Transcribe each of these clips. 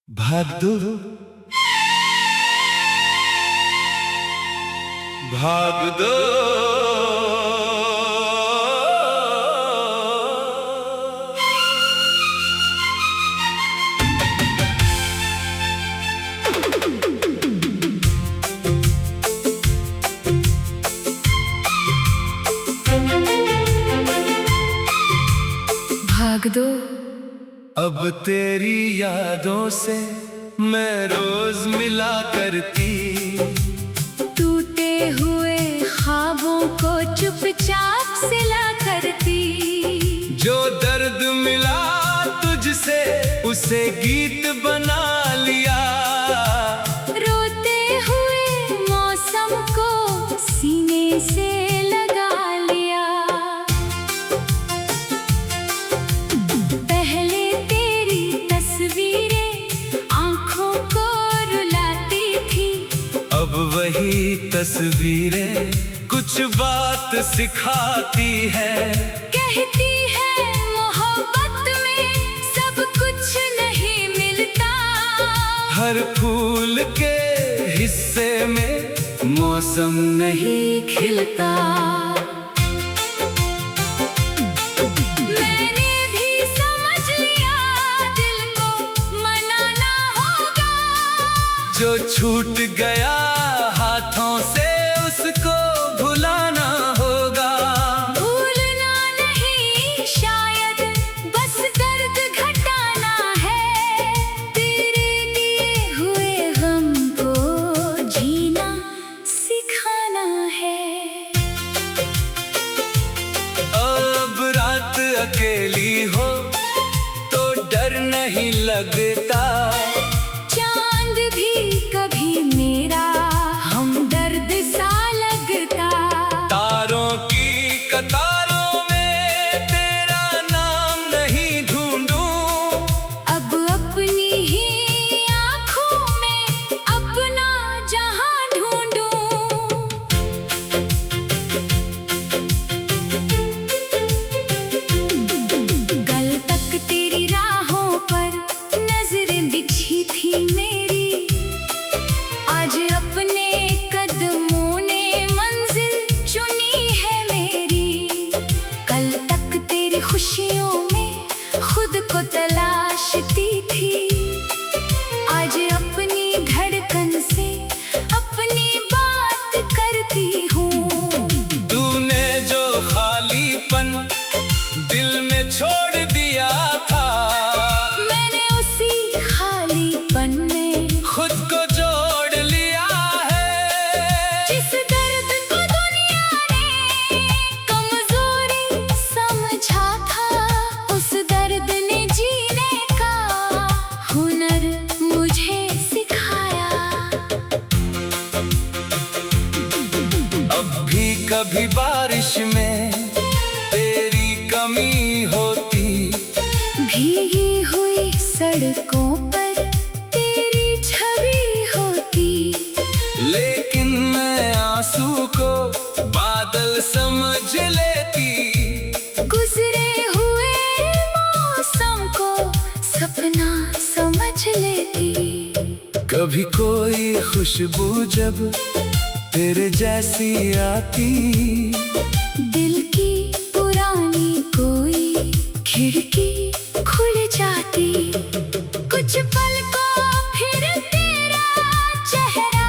भाग दो भाग दो भाग दो। अब तेरी यादों से मैं रोज मिला करती, टूटे हुए ख्वाबों को चुपचाप सिला करती। जो दर्द मिला तुझसे उसे गीत बना लिया, रोते हुए मौसम को सीने से लगा लिया। पहले तेरी तस्वीरें आंखों को रुलाती थी, अब वही तस्वीरें कुछ बात सिखाती है। कहती है मोहब्बत में सब कुछ नहीं मिलता, हर फूल के हिस्से में मौसम नहीं खिलता। मैंने भी समझ लिया दिल को मनाना होगा, जो छूट गया हाथों से उसको भुलाना होगा। भूलना नहीं शायद बस दर्द घटाना है, तेरे दिए हुए गम को जीना सिखाना है। अब रात अकेली हो तो डर नहीं लगता, चांद भी कभी मेरा हमदर्द सा लगता। तारों की कतारों में तेरा नाम नहीं ढूंढूं, अब अपनी ही आँखों में अपना जहां ढूंढूं। कल तक तेरी राहों पर नजरें बिछी थी मेरी, आज अपने कदमों ने मंजिल चुनी है मेरी। कल तक तेरी खुशियों में खुद को तलाशती थी, आज अपनी धड़कन से अपनी बात करती हूँ। तूने जो खालीपन दिल में छोड़ दिया था, मैंने उसी खालीपन में खुद को जोड़ लिया है। जिस दर्द को दुनिया ने कमजोरी समझा था, उस दर्द ने जीने का हुनर मुझे सिखाया। अब भी कभी बारिश में तेरी कमी होती, भीगी हुई सड़कों पर तेरी छवि होती, लेकिन मैं आंसू को बादल समझ लेती। गुजरे हुए मौसम को सपना समझ लेती। कभी कोई खुशबू जब तेरे जैसी आती, दिल की पुरानी कोई खिड़की खुल जाती। कुछ पल को फिर तेरा चेहरा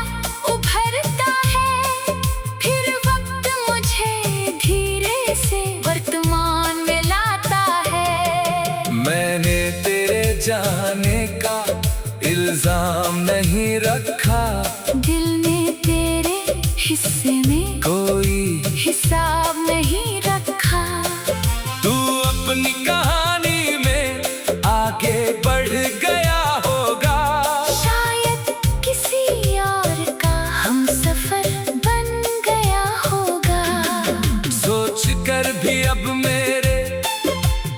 उभरता है, फिर वक्त मुझे धीरे से वर्तमान में लाता है। मैंने तेरे जाने का इल्जाम नहीं रखा, दिल ने तेरे हिस्से में कोई हिसाब नहीं रखा। तू अपनी कहानी में आगे बढ़ गया होगा, शायद किसी और का हमसफर बन गया होगा। सोच कर भी अब मेरे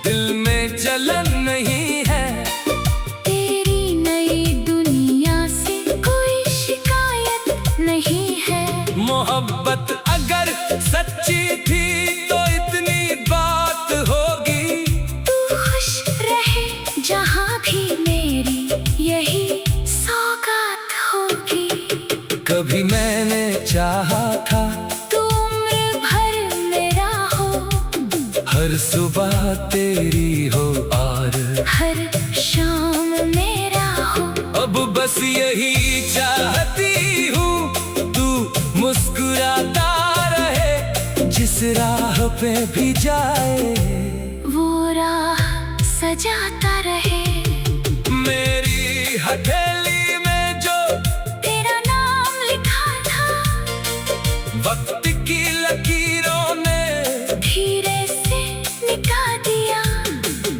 दिल में जलन नहीं है। तेरी नई दुनिया से कोई शिकायत नहीं है। मोहब्बत अगर सच्ची थी तो तेरी हो और हर शाम मेरा हो। अब बस यही चाहती हूँ तू मुस्कुराता रहे, जिस राह पे भी जाए वो राह सजाता रहे। मेरी हथेली में जो तेरा नाम लिखा था, वक्त की लकीरों ने धीरे से मिटा दिया।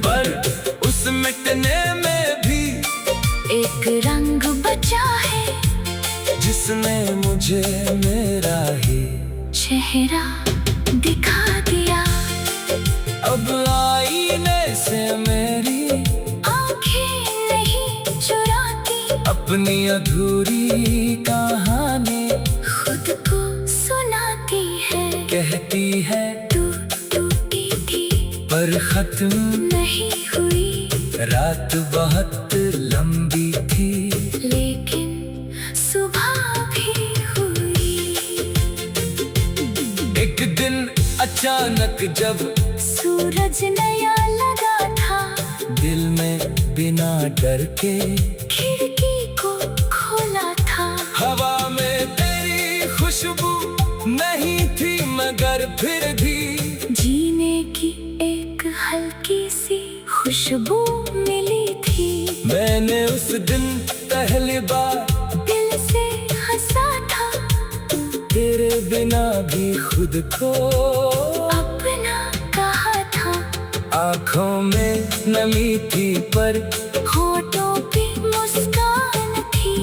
पर उस मिटने में भी एक रंग बचा है, जिसने मुझे मेरा ही चेहरा दिखा दिया। अब आईने से मेरी आंखें नहीं चुराती, अपनी अधूरी कहानी खुद को सुनाती है। कहती है तू टूटी थी पर खत्म नहीं हुई, रात बहुत लंबी थी लेकिन सुबह भी हुई। एक दिन अचानक जब सूरज नया लगा था, दिल में बिना डर के खिड़की को खोला था। हवा में तेरी खुशबू नहीं थी, मगर फिर भी जीने की एक हल्की सी खुशबू मिली थी। मैंने उस दिन पहली बार दिल से हंसा था, तेरे बिना भी खुद को अपना कहा था। आँखों में नमी थी पर होठों पे मुस्कान थी,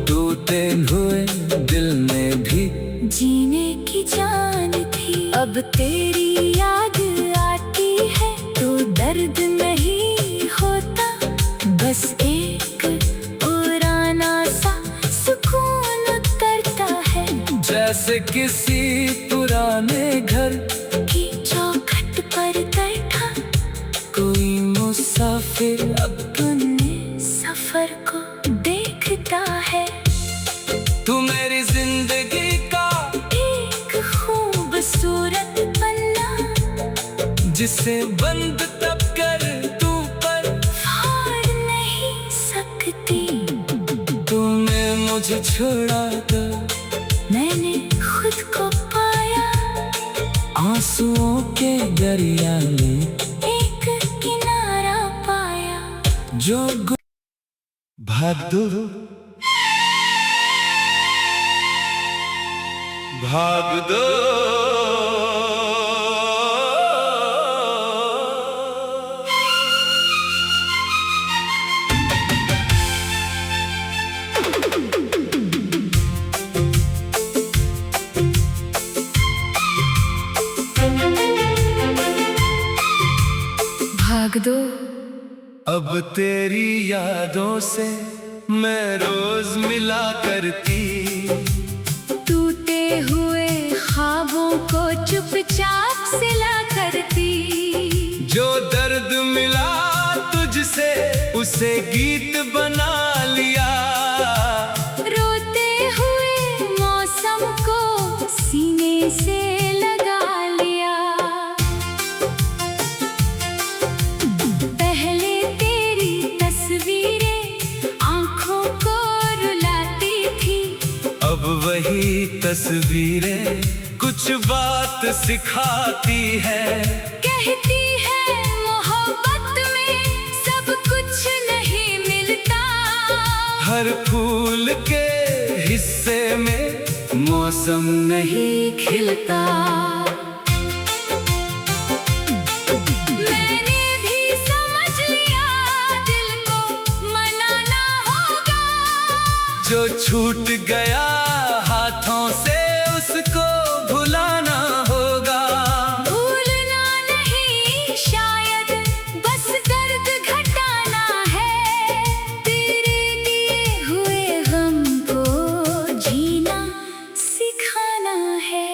टूटे हुए दिल में भी जीने की जान थी। अब तेरी याद आती है तो दर्द नहीं होता, बस एक पुराना सा सुकून उतरता है। जैसे किसी पुराने घर की चौखट पर बैठा कोई मुसाफिर अपने सफर को देखता है। तू मेरी जिंदगी का एक खूबसूरत पन्ना, जिसे बंद तब कर तू पर फाड़ नहीं सकती। तूने मुझे छोड़ा तो मैंने खुद को पाया, आंसुओं के दरिया में एक किनारा पाया। जो भाग दो भाग दो भाग दो अब तेरी यादों से मैं रोज मिला करती, टूटे हुए ख्वाबों को चुपचाप सिला करती। जो दर्द मिला तुझसे उसे गीत बना लिया, रोते हुए मौसम को सीने से लगा लिया। पहले तेरी तस्वीरें आंखों को रुलाती थी, अब वही तस्वीरें कुछ बात सिखाती है। कहती है मोहब्बत में सब कुछ नहीं मिलता, हर फूल के हिस्से में मौसम नहीं खिलता। मैंने भी समझ लिया दिल को मनाना होगा, जो छूट गया हाथों से उसको भुलाना होगा। भूलना नहीं शायद बस दर्द घटाना है, तेरे दिए हुए गम को जीना सिखाना है।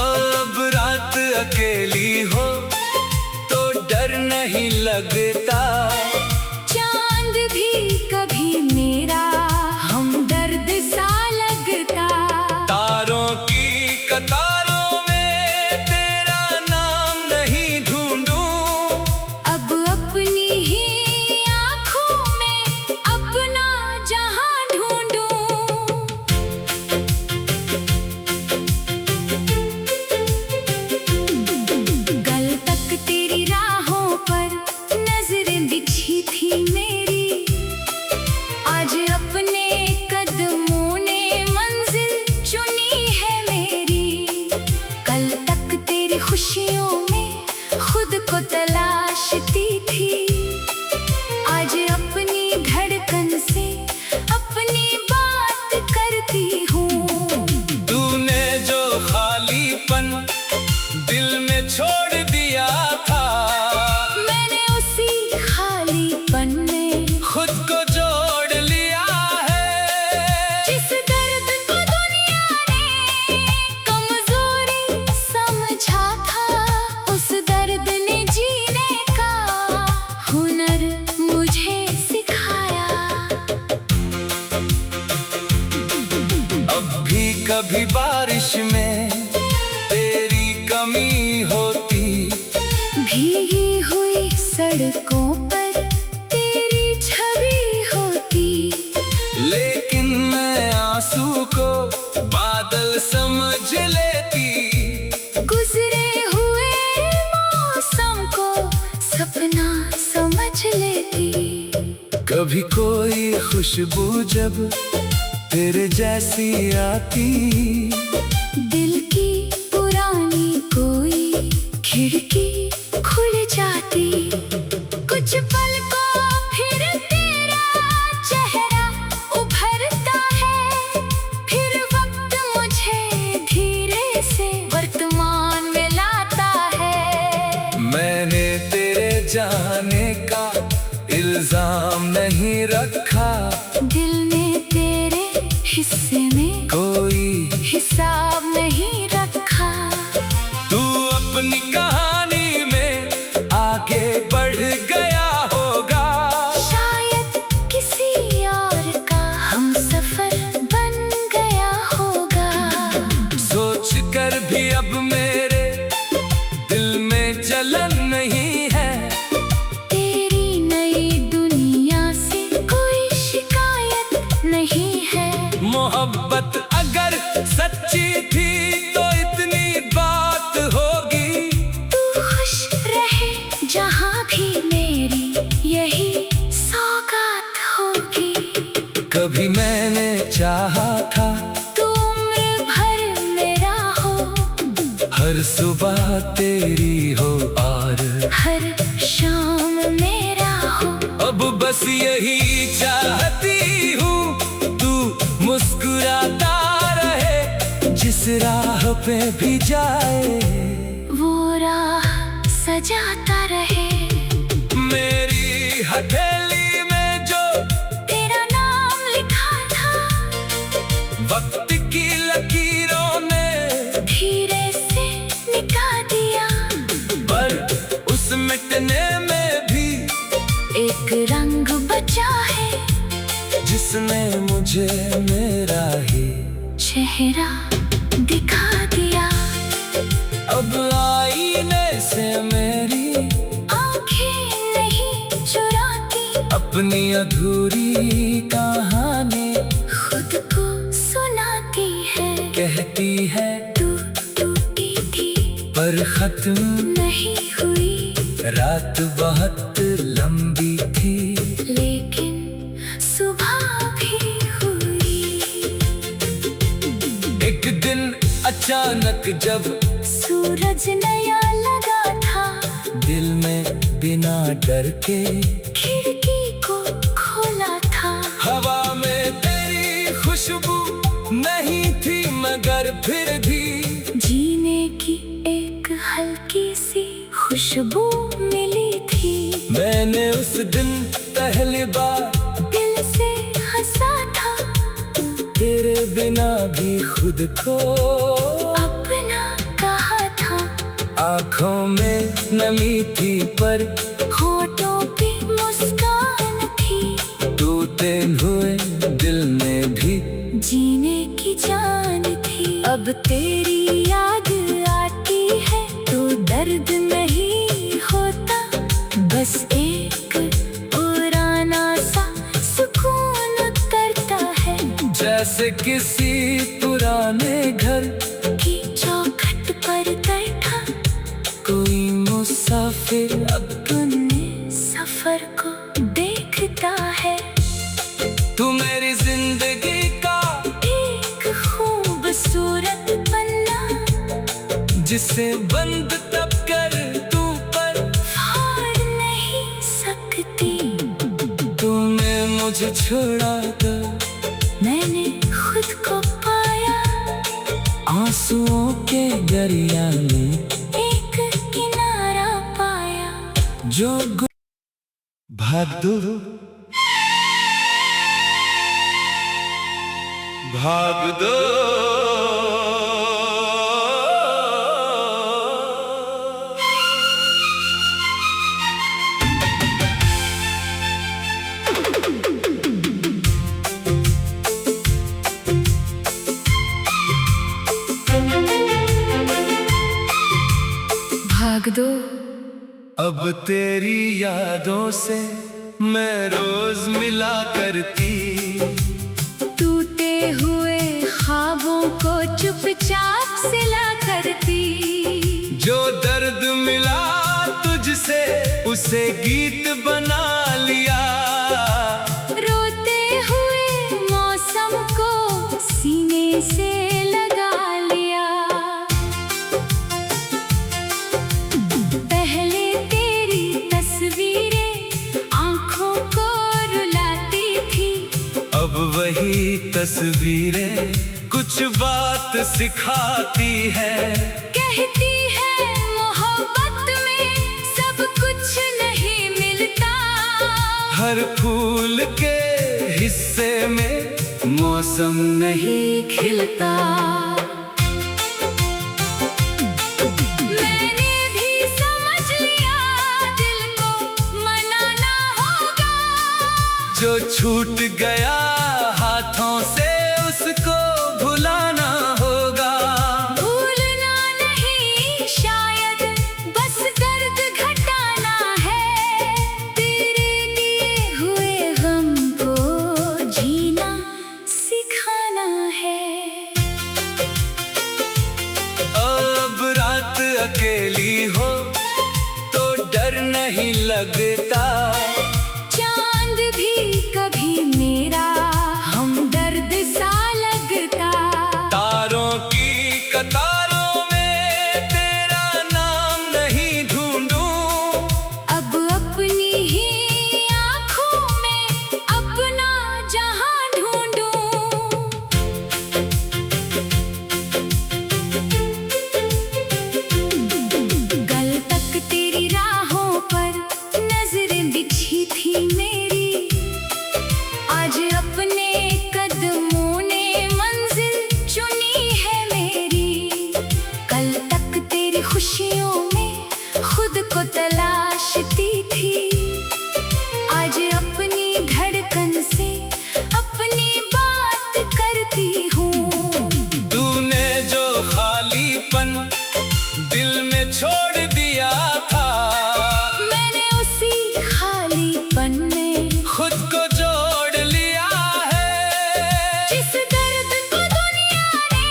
अब रात अकेली हो तो डर नहीं लगता, चांद भी कभी मेरा लेती। कभी कोई खुशबू जब तेरे जैसी आती, दिल की पुरानी कोई खिड़की खुल जाती। कुछ पल को फिर तेरा चेहरा उभरता है, फिर वक्त मुझे धीरे से वर्तमान में लाता है। मैंने तेरे जाने का इल्जाम नहीं रखा, दिल ने तेरे हिस्से में कोई हिसाब नहीं रखा। तू अपनी कहानी में आगे बढ़ गया होगा, शायद किसी और का हम सफर बन गया होगा। सोच कर भी अब मेरे दिल में जलन नहीं है, तेरी नई दुनिया से कोई शिकायत नहीं है। मोहब्बत अगर सच्ची थी तो इतनी बात होगी। तू खुश रहे जहाँ भी, मेरी यही सौगात होगी। कभी मैंने चाहा था तू उम्र भर मेरा हो, हर सुबह तेरी हो और हर शाम मेरा हो। अब बस यही चाहती हूँ, तू मुस्कुराता रहे, जिस राह पे भी जाए वो राह सजाता रहे। मेरी हथेली में जो तेरा नाम लिखा था, वक्त की लकीरों ने धीरे से मिटा दिया। पर उस मिटने में भी एक रंग बचा है, जिसने मुझे मेरा ही चेहरा दिखा दिया। अब आईने से मेरी आंखें नहीं चुराती, अपनी अधूरी कहानी खुद को सुनाती है। कहती है तू टूटी थी पर खत्म नहीं हुई, रात बहुत लंबी थी, लेकिन सुबह भी हुई। एक दिन अचानक जब सूरज नया लगा था, दिल में बिना डर के खिड़की को खोला था। हवा में तेरी खुशबू नहीं थी मगर फिर भी जीने की एक हल्की सी खुशबू मिली थी। मैंने उस दिन पहली बार दिल से हंसा था, तेरे बिना भी खुद को अपना कहा था। आँखों में नमी थी पर होठों पे मुस्कान थी, टूटे हुए दिल में भी जीने की जान थी। अब तेरी याद आती है तो दर्द नहीं होता, बस एक पुराना सा सुकून उतरता है। जैसे किसी पुराने घर की चौखट पर बैठा कोई मुसाफिर अपने सफर को देखता है। तू मेरी जिंदगी का एक खूबसूरत पन्ना, जिसे बंद तब कर तू पर फाड़ नहीं सकती। तूने मुझे छोड़ा कर मैंने खुद को पाया, आंसुओं के दरिया में एक किनारा पाया। जो भाग दो भाग दो भाग दो। अब तेरी यादों से मैं रोज मिला करती, टूटे हुए ख्वाबों को चुपचाप सिला करती। जो दर्द मिला तुझसे से उसे गीत बना लिया। रोते हुए मौसम को सीने से लगा लिया। पहले तेरी तस्वीरें आंखों को रुलाती थी, अब वही तस्वीरें कुछ बात सिखाती है। कहती है मोहब्बत में सब कुछ नहीं मिलता, हर फूल के हिस्से में मौसम नहीं खिलता। मैंने भी समझ लिया दिल को मनाना होगा, जो छूट गया हाथों से उसको भुलाना होगा। भूलना नहीं शायद बस दर्द घटाना है, तेरे दिए हुए गम को जीना सिखाना है। अब रात अकेली हो तो डर नहीं लगता, चांद भी कभी मेरा हमदर्द सा लगता। तारों की कतारों में तेरा नाम नहीं ढूंढूं, अब अपनी ही आँखों में अपना जहां ढूंढूं। कल तक तेरी राहों पर नजरें बिछी थी मेरी, आज अपने कदमों ने मंजिल चुनी है मेरी। कल तक तेरी खुशियों में खुद को तलाशती थी, आज अपनी धड़कन से अपनी बात करती हूँ। तूने जो खालीपन दिल में छोड़ दिया था, मैंने उसी खालीपन में खुद को जोड़ लिया है। जिस दर्द को दुनिया ने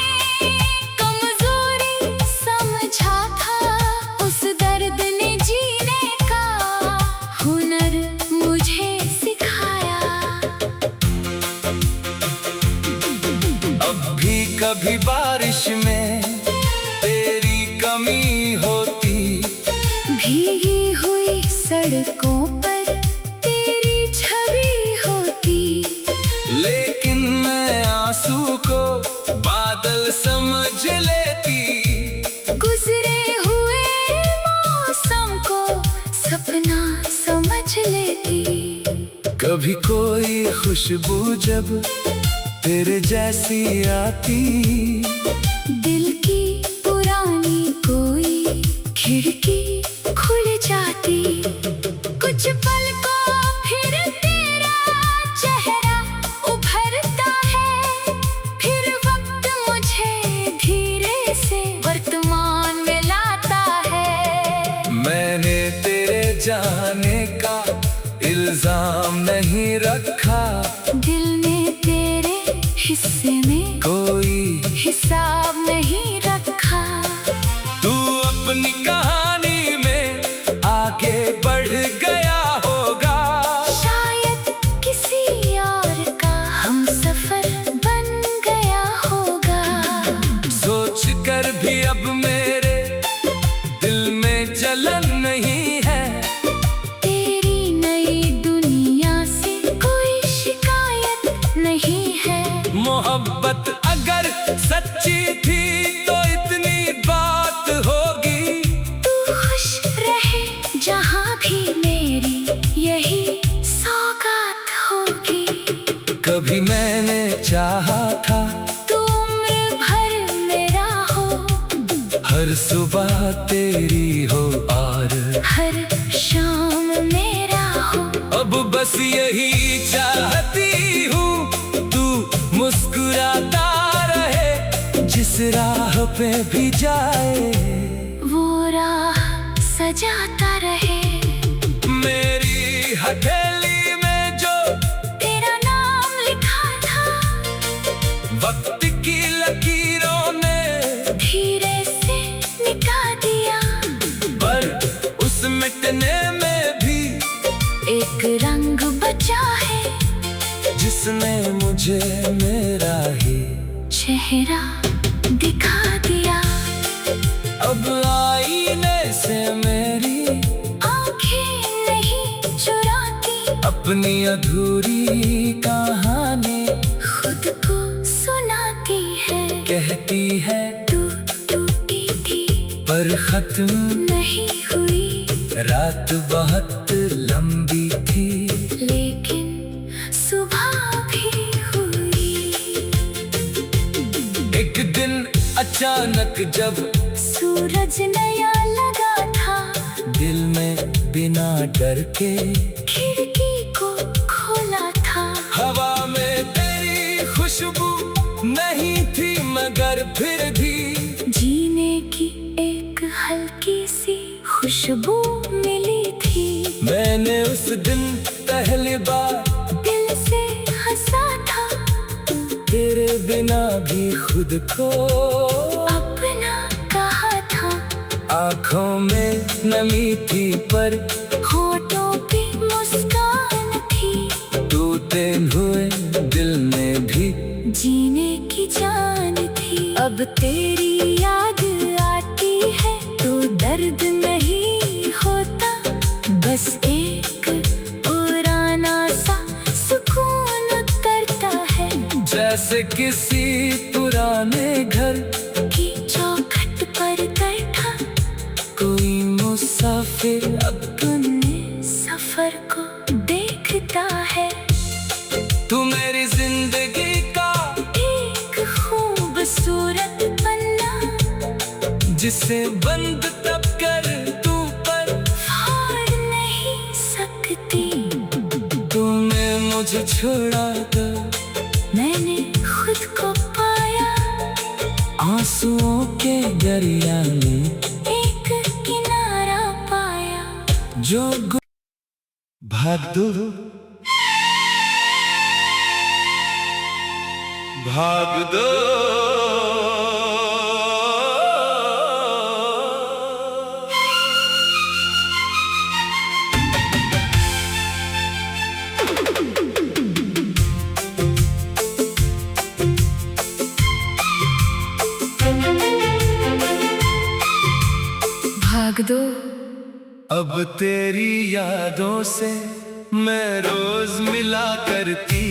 कमजोरी समझा था, उस दर्द ने जीने का हुनर मुझे सिखाया। अब भी कभी बारिश में तेरी कमी होती, भीगी हुई सड़कों पर तेरी छवि होती, लेकिन मैं आंसू को बादल समझ लेती। गुजरे हुए मौसम को सपना समझ लेती। कभी कोई खुशबू जब तेरे जैसी आती, दिल की पुरानी कोई खिड़की खुल जाती। कुछ पल को फिर तेरा चेहरा उभरता है, फिर वक्त मुझे धीरे से वर्तमान में लाता है। मैंने तेरे जाने का इल्जाम नहीं रखा, दिल ने तेरे हिस्से में कोई हिसाब नहीं रखा। तू अपनी कहानी में आगे बढ़ गया होगा, शायद किसी और का हमसफर बन गया होगा। सोच कर भी अब मेरे दिल में जलन नहीं है, तेरी नई दुनिया से कोई शिकायत नहीं है। मोहब्बत अगर सच्ची थी तो इतनी बात होगी। तू खुश रहे जहाँ भी मेरी यही सौगात होगी। कभी मैंने चाहा था तू उम्र भर मेरा हो, हर सुबह तेरी हो और हर शाम मेरा हो। अब बस यही चाहती हूँ तू मुस्कुराता रहे, जिस राह पे भी जाए वो राह सजाता रहे। मेरी हथेली में जो तेरा नाम लिखा था, वक्त की लकीरों ने धीरे से मिटा दिया। पर उस मिटने रंग बचा है, जिसने मुझे मेरा ही चेहरा दिखा दिया। अब आईने से मेरी आंखें नहीं चुराती, अपनी अधूरी कहानी खुद को सुनाती है। कहती है तू टूटी थी पर खत्म नहीं हुई, रात बहुत लंबी थी लेकिन सुबह भी हुई। एक दिन अचानक जब सूरज नया लगा था, दिल में बिना डर के खिड़की को खोला था। हवा में तेरी खुशबू नहीं थी मगर फिर भी जीने की एक हल्की सी खुशबू मिली थी। मैंने उस दिन पहली बार दिल से हंसा था, तेरे बिना भी खुद को अपना कहा था। आँखों में नमी थी पर होठों पे मुस्कान थी, टूटे हुए दिल में भी जीने की जान थी। अब तेरी याद आती है तो दर्द नहीं होता, बस एक पुराना सा सुकून करता है। जैसे किसी पुराने घर की चौखट पर बैठा कोई मुसाफिर अपने सफर को देखता है। तू मेरी जिंदगी का एक खूबसूरत पन्ना, जिसे बंद तब कर तू पर फाड़ नहीं सकती। तूने मुझे छोड़ा था, मैंने खुद को पाया, आंसुओं के दरिया में एक किनारा पाया। जो भाग दो भाग दो भाग दो अब तेरी यादों से मैं रोज मिला करती,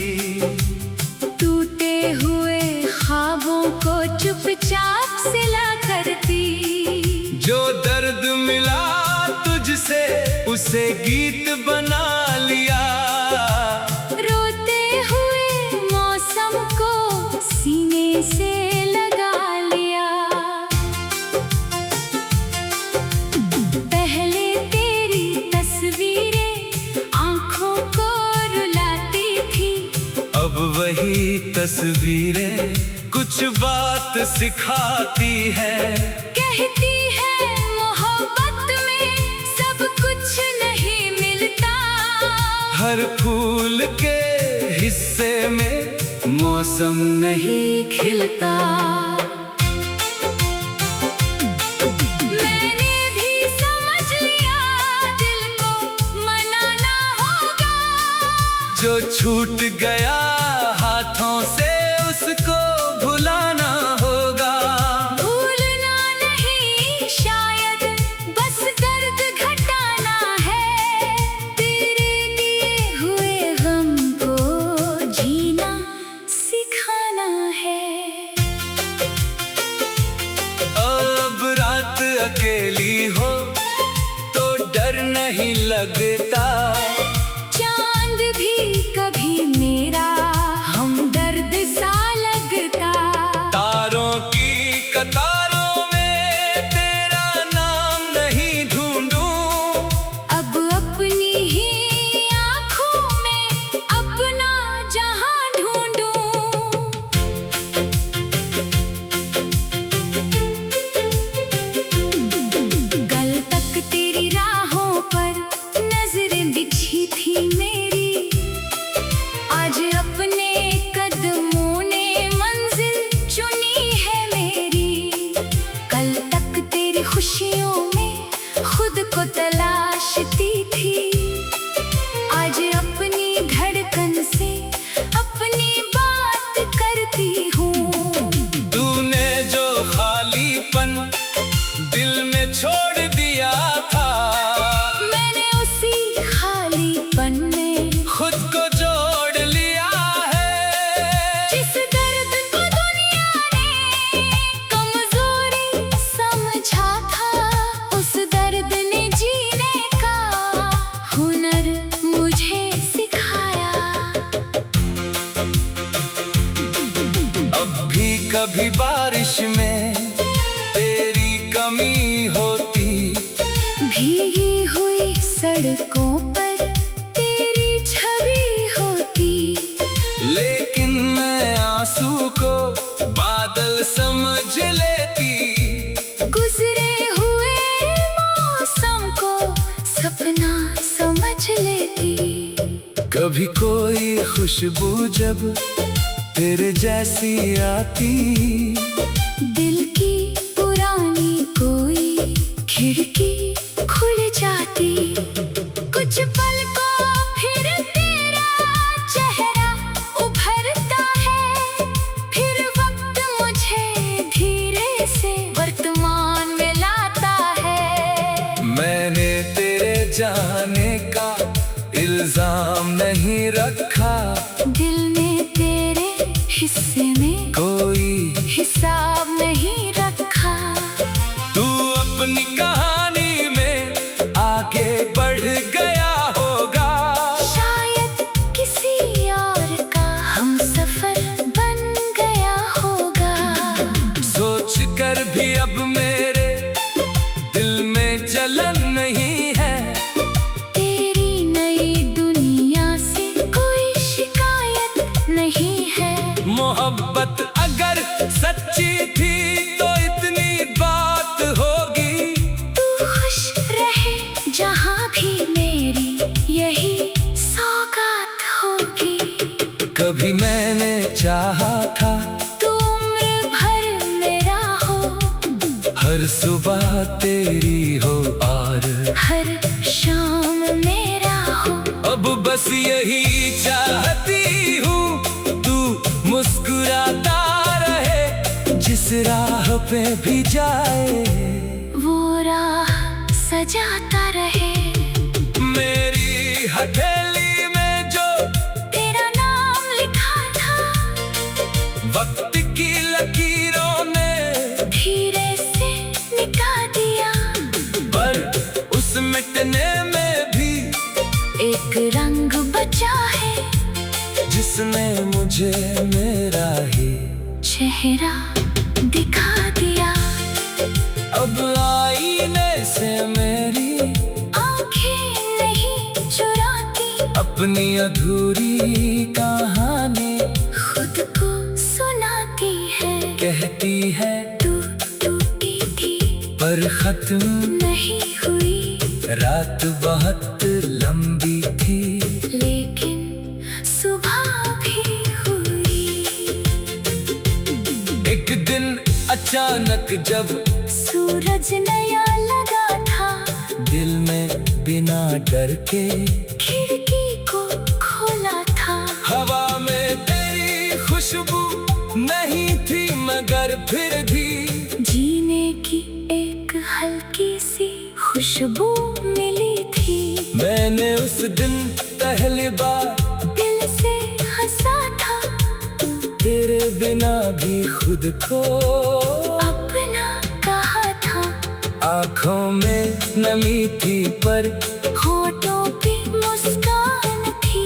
टूटे हुए ख्वाबों को चुपचाप सिला करती। जो दर्द मिला तुझसे उसे गीत बना लिया, रोते हुए मौसम को सीने से लगा लिया। पहले तेरी तस्वीरें आंखों को रुलाती थी, अब वही तस्वीरें कुछ बात सिखाती है। कहती है मोहब्बत में सब कुछ नहीं मिलता, हर फूल के हिस्से में मौसम नहीं खिलता। मैंने भी समझ लिया दिल को मनाना होगा, जो छूट गया हाथों से उसको भुलाना होगा। भूलना नहीं शायद बस दर्द घटाना है, तेरे दिए हुए गम को जीना सिखाना है। अब रात अकेली हो तो डर नहीं लगता, चांद भी कभी मेरा कभी कोई खुशबू जब तेरे जैसी आती, दिल की पुरानी कोई खिड़की खुल जाती। कुछ पल को फिर तेरा चेहरा उभरता है, फिर वक्त मुझे धीरे से वर्तमान में लाता है। मैंने तेरे जाने का इल्जाम नहीं रखा, दिल ने तेरे हिस्से में कोई हिसाब नहीं रखा। तू अपनी कहानी में आगे बढ़ गया होगा, शायद किसी और का हम सफर बन गया होगा। सोच कर भी अब मेरे दिल में जलन नहीं है, तेरी नई दुनिया से कोई शिकायत नहीं है। मोहब्बत अगर सच्ची थी तो इतनी बात होगी। तू खुश रहे जहाँ भी, मेरी यही सौगात होगी। कभी मैंने चाहा था तू उम्र भर मेरा हो, हर सुबह तेरी हो और हर शाम मेरा हो। अब बस यही चाहती हूँ तू मुस्कुराता रहे, जिस राह पे भी जाए वो राह सजाता रहे। मेरी हथेली में जो तेरा नाम लिखा था, वक्त की लकीरों ने धीरे से मिटा दिया। पर उस मिटने में भी एक रंग बचा है, जिसने मुझे मेरा ही चेहरा दिखा दिया। अब आईने से मेरी आंखें नहीं चुराती, अपनी अधूरी कहानी खुद को सुनाती है। कहती है तू टूटी थी पर खत्म नहीं हुई, रात बहुत लंबी थी, लेकिन सुबह भी हुई। एक दिन अचानक जब सूरज नया लगा था, दिल में बिना डर के खिड़की को खोला था। हवा में तेरी खुशबू नहीं थी मगर फिर भी जीने की एक हल्की सी खुशबू मिली थी। मैंने उस दिन पहली बार दिल से हंसा था, तेरे बिना भी खुद को अपना कहा था। आँखों में नमी थी पर होठों पे मुस्कान थी,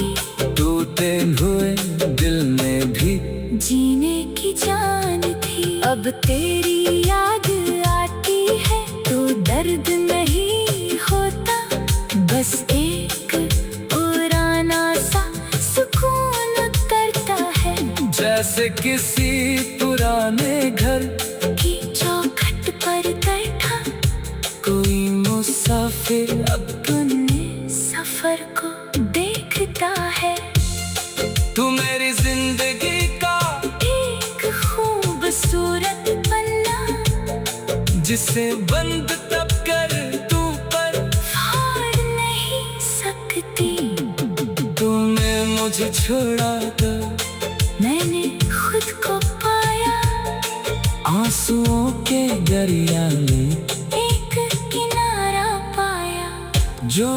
टूटे हुए दिल में भी जीने की जान थी। अब तेरी याद आती है तो दर्द नहीं होता, बस एक पुराना सा सुकून उतरता है। जैसे किसी पुराने घर की चौखट पर बैठा कोई मुसाफिर अपने सफर को देखता है। तू मेरी जिंदगी का एक खूबसूरत पन्ना, जिसे बंद तब कर तू पर फाड़ नहीं सकती। तूने मुझे छोड़ा तो मैंने खुद को पाया, आंसुओं के दरिया में एक किनारा पाया। जो